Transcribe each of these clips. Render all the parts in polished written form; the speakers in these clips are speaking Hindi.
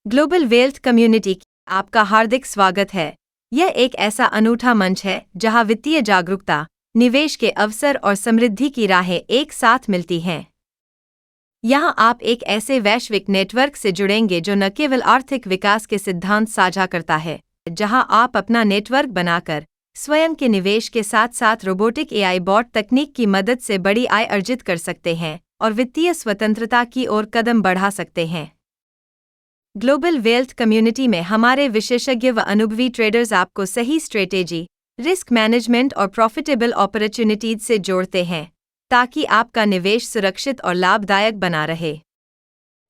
ग्लोबल वेल्थ कम्युनिटी आपका हार्दिक स्वागत है। यह एक ऐसा अनूठा मंच है जहां वित्तीय जागरूकता, निवेश के अवसर और समृद्धि की राहें एक साथ मिलती हैं। यहां आप एक ऐसे वैश्विक नेटवर्क से जुड़ेंगे जो न केवल आर्थिक विकास के सिद्धांत साझा करता है, जहां आप अपना नेटवर्क बनाकर स्वयं के निवेश के साथ साथ रोबोटिक एआई बॉट तकनीक की मदद से बड़ी आय अर्जित कर सकते हैं और वित्तीय स्वतंत्रता की ओर कदम बढ़ा सकते हैं। ग्लोबल वेल्थ कम्युनिटी में हमारे विशेषज्ञ व अनुभवी ट्रेडर्स आपको सही स्ट्रेटेजी, रिस्क मैनेजमेंट और प्रॉफिटेबल अपॉर्चुनिटीज से जोड़ते हैं, ताकि आपका निवेश सुरक्षित और लाभदायक बना रहे।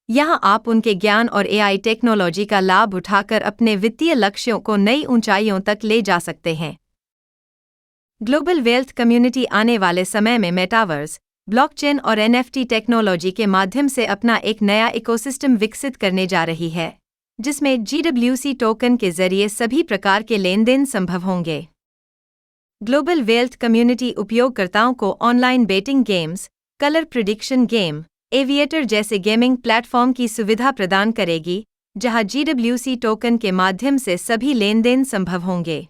यहां आप उनके ज्ञान और एआई टेक्नोलॉजी का लाभ उठाकर अपने वित्तीय लक्ष्यों को नई ऊंचाइयों तक ले जा सकते हैं। ग्लोबल वेल्थ कम्युनिटी आने वाले समय में मेटावर्स, ब्लॉकचेन और एनएफटी टेक्नोलॉजी के माध्यम से अपना एक नया इकोसिस्टम विकसित करने जा रही है, जिसमें जीडब्ल्यूसी टोकन के जरिए सभी प्रकार के लेनदेन संभव होंगे। ग्लोबल वेल्थ कम्युनिटी उपयोगकर्ताओं को online betting games, colour prediction game, aviator जैसे गेमिंग प्लेटफॉर्म की सुविधा प्रदान करेगी, जहां जीडब्ल्यूसी टोकन के माध्यम से सभी लेनदेन संभव होंगे।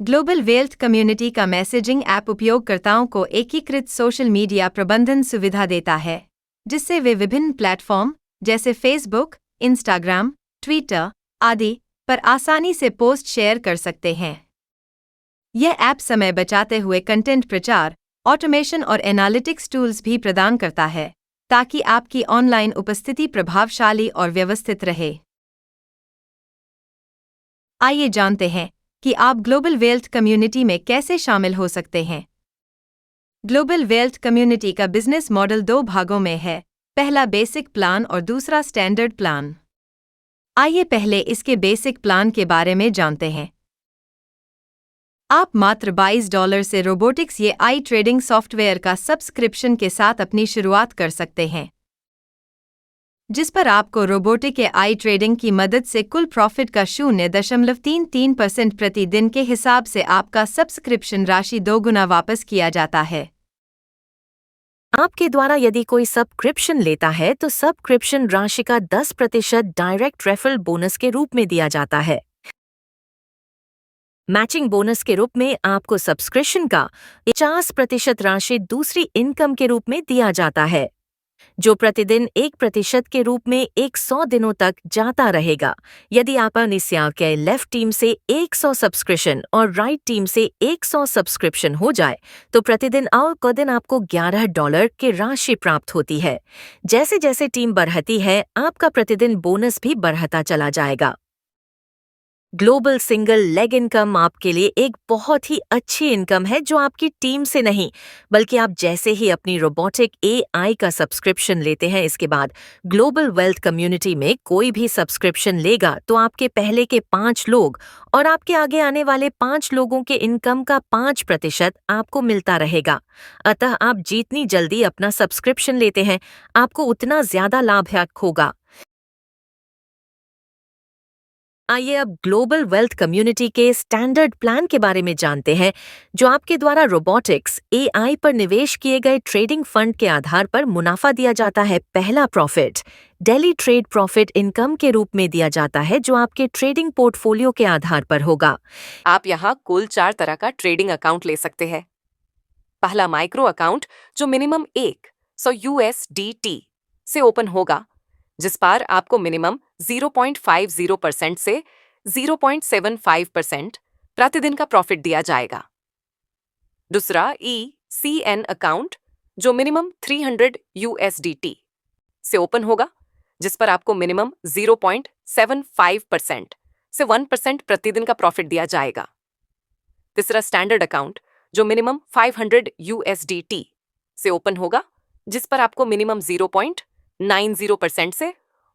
ग्लोबल वेल्थ कम्युनिटी का मैसेजिंग ऐप उपयोगकर्ताओं को एकीकृत सोशल मीडिया प्रबंधन सुविधा देता है, जिससे वे विभिन्न प्लेटफॉर्म जैसे फेसबुक, इंस्टाग्राम, ट्विटर आदि पर आसानी से पोस्ट शेयर कर सकते हैं। यह ऐप समय बचाते हुए कंटेंट प्रचार, ऑटोमेशन और एनालिटिक्स टूल्स भी प्रदान करता है, ताकि आपकी ऑनलाइन उपस्थिति प्रभावशाली और व्यवस्थित रहे। आइए जानते हैं कि आप ग्लोबल वेल्थ कम्युनिटी में कैसे शामिल हो सकते हैं। ग्लोबल वेल्थ कम्युनिटी का बिजनेस मॉडल 2 भागों में है, पहला बेसिक प्लान और दूसरा स्टैंडर्ड प्लान। आइए पहले इसके बेसिक प्लान के बारे में जानते हैं। आप मात्र $22 से रोबोटिक्स एआई ट्रेडिंग सॉफ्टवेयर का सब्सक्रिप्शन के साथ अपनी शुरुआत कर सकते हैं, जिस पर आपको रोबोटिक एआई ट्रेडिंग की मदद से कुल प्रॉफिट का 0.33% प्रतिदिन के हिसाब से आपका सब्सक्रिप्शन राशि 2 गुना वापस किया जाता है। आपके द्वारा यदि कोई सब्सक्रिप्शन लेता है तो सब्सक्रिप्शन राशि का 10% डायरेक्ट रेफरल बोनस के रूप में दिया जाता है। मैचिंग बोनस के रूप में आपको सब्सक्रिप्शन का 50% राशि दूसरी इनकम के रूप में दिया जाता है, जो प्रतिदिन 1% के रूप में 100 दिनों तक जाता रहेगा। यदि आप अनिस्या के लेफ्ट टीम से 100 सब्सक्रिप्शन और राइट टीम से 100 सब्सक्रिप्शन हो जाए तो प्रतिदिन और दिन आपको $11 की राशि प्राप्त होती है। जैसे जैसे टीम बढ़ती है, आपका प्रतिदिन बोनस भी बढ़ता चला जाएगा। ग्लोबल सिंगल लेग इनकम आपके लिए एक बहुत ही अच्छी इनकम है, जो आपकी टीम से नहीं बल्कि आप जैसे ही अपनी रोबोटिक एआई का सब्सक्रिप्शन लेते हैं, इसके बाद ग्लोबल वेल्थ कम्युनिटी में कोई भी सब्सक्रिप्शन लेगा तो आपके पहले के 5 लोग और आपके आगे आने वाले 5 लोगों के इनकम का 5% आपको मिलता रहेगा। अतः आप जितनी जल्दी अपना सब्सक्रिप्शन लेते हैं, आपको उतना ज्यादा लाभ होगा। आइए अब ग्लोबल वेल्थ कम्युनिटी के स्टैंडर्ड प्लान के बारे में जानते हैं, जो आपके द्वारा रोबोटिक्स एआई पर निवेश किए गए ट्रेडिंग फंड के आधार पर मुनाफा दिया जाता है। पहला profit daily trade profit income के रूप में दिया जाता है, जो आपके ट्रेडिंग पोर्टफोलियो के आधार पर होगा। आप यहाँ कुल 4 तरह का ट्रेडिंग अकाउंट ले सकते हैं। पहला माइक्रो अकाउंट, जो मिनिमम 100 USDT से ओपन होगा, जिस पर आपको मिनिमम 0.50% से 0.75% प्रतिदिन का प्रॉफिट दिया जाएगा। दूसरा ECN अकाउंट, जो मिनिमम 300 USDT से ओपन होगा, जिस पर आपको मिनिमम 0.75% से 1% प्रतिदिन का प्रॉफिट दिया जाएगा। तीसरा स्टैंडर्ड अकाउंट, जो मिनिमम 500 USDT से ओपन होगा, जिस पर आपको मिनिमम 0.90% से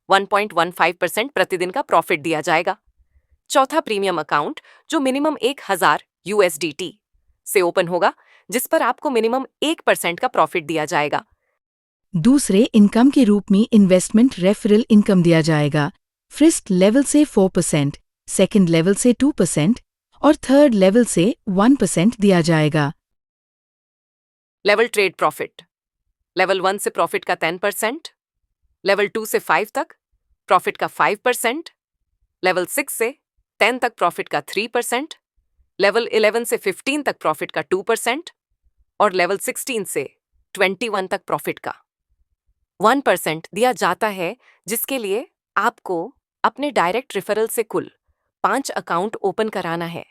1.15% प्रतिदिन का प्रॉफिट दिया जाएगा। चौथा प्रीमियम अकाउंट, जो मिनिमम 1000 USDT से ओपन होगा, जिस पर आपको मिनिमम 1% का प्रॉफिट दिया जाएगा। दूसरे इनकम के रूप में इन्वेस्टमेंट रेफरल इनकम दिया जाएगा। फर्स्ट लेवल से 4%, सेकंड लेवल से 2% और थर्ड लेवल से 1% दिया जाएगा। लेवल ट्रेड प्रॉफिट, लेवल 1 से प्रॉफिट का 10%, लेवल 2 से 5 तक प्रॉफिट का 5%, लेवल 6 से 10 तक प्रॉफिट का 3%, लेवल 11 से 15 तक प्रॉफिट का 2% और लेवल 16 से 21 तक प्रॉफिट का 1% दिया जाता है, जिसके लिए आपको अपने डायरेक्ट रेफरल से कुल 5 अकाउंट ओपन कराना है।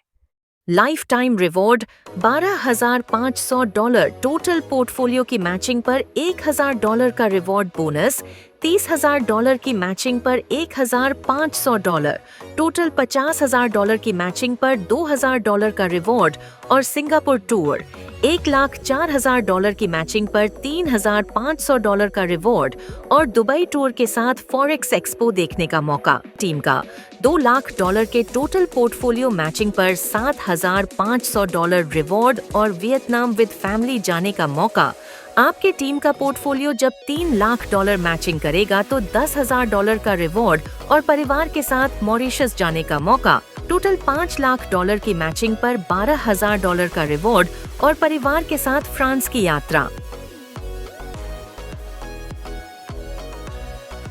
Life time reward $12,500 total portfolio की मैचिंग पर $1,000 का रिवॉर्ड बोनस, $30,000 की मैचिंग पर $1,500 टोटल $50,000 की मैचिंग पर $2,000 का रिवॉर्ड और सिंगापुर टूर $1,04,000 की मैचिंग पर $3,500 का रिवॉर्ड और दुबई टूर के साथ फॉरेक्स एक्सपो देखने का मौका। टीम का $2,00,000 के टोटल पोर्टफोलियो मैचिंग पर $7,500 रिवॉर्ड और वियतनाम विद फैमिली जाने का मौका। आपके टीम का पोर्टफोलियो जब $3,00,000 मैचिंग करेगा तो $10,000 का रिवॉर्ड और परिवार के साथ मॉरिशस जाने का मौका। टोटल $5,00,000 की मैचिंग पर $12,000 का रिवॉर्ड और परिवार के साथ फ्रांस की यात्रा।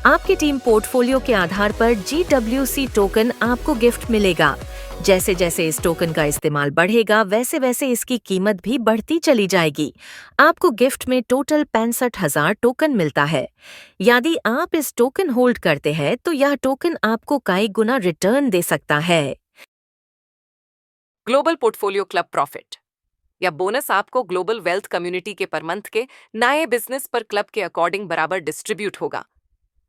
आपकी टीम पोर्टफोलियो के आधार पर GWC टोकन आपको गिफ्ट मिलेगा। जैसे जैसे इस टोकन का इस्तेमाल बढ़ेगा वैसे वैसे इसकी कीमत भी बढ़ती चली जाएगी। आपको गिफ्ट में टोटल 65,000 टोकन मिलता है। यदि आप इस टोकन होल्ड करते हैं तो यह टोकन आपको कई गुना रिटर्न दे सकता है। ग्लोबल पोर्टफोलियो क्लब प्रॉफिट या बोनस आपको ग्लोबल वेल्थ कम्युनिटी के पर मंथ के नए बिजनेस पर क्लब के अकॉर्डिंग बराबर डिस्ट्रीब्यूट होगा।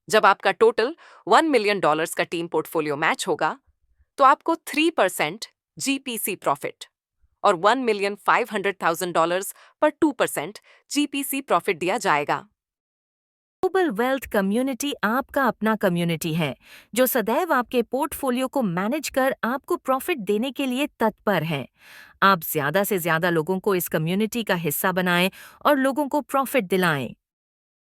जब आपका टोटल $1 मिलियन का टीम पोर्टफोलियो मैच होगा तो आपको 3% GPC प्रॉफिट और $1,500,000 पर 2% GPC प्रॉफिट दिया जाएगा। ग्लोबल वेल्थ कम्युनिटी आपका अपना कम्युनिटी है जो सदैव आपके पोर्टफोलियो को मैनेज कर आपको प्रॉफिट देने के लिए तत्पर है। आप ज्यादा से ज्यादा लोगों को इस कम्युनिटी का हिस्सा बनाएं और लोगों को प्रॉफिट दिलाएं।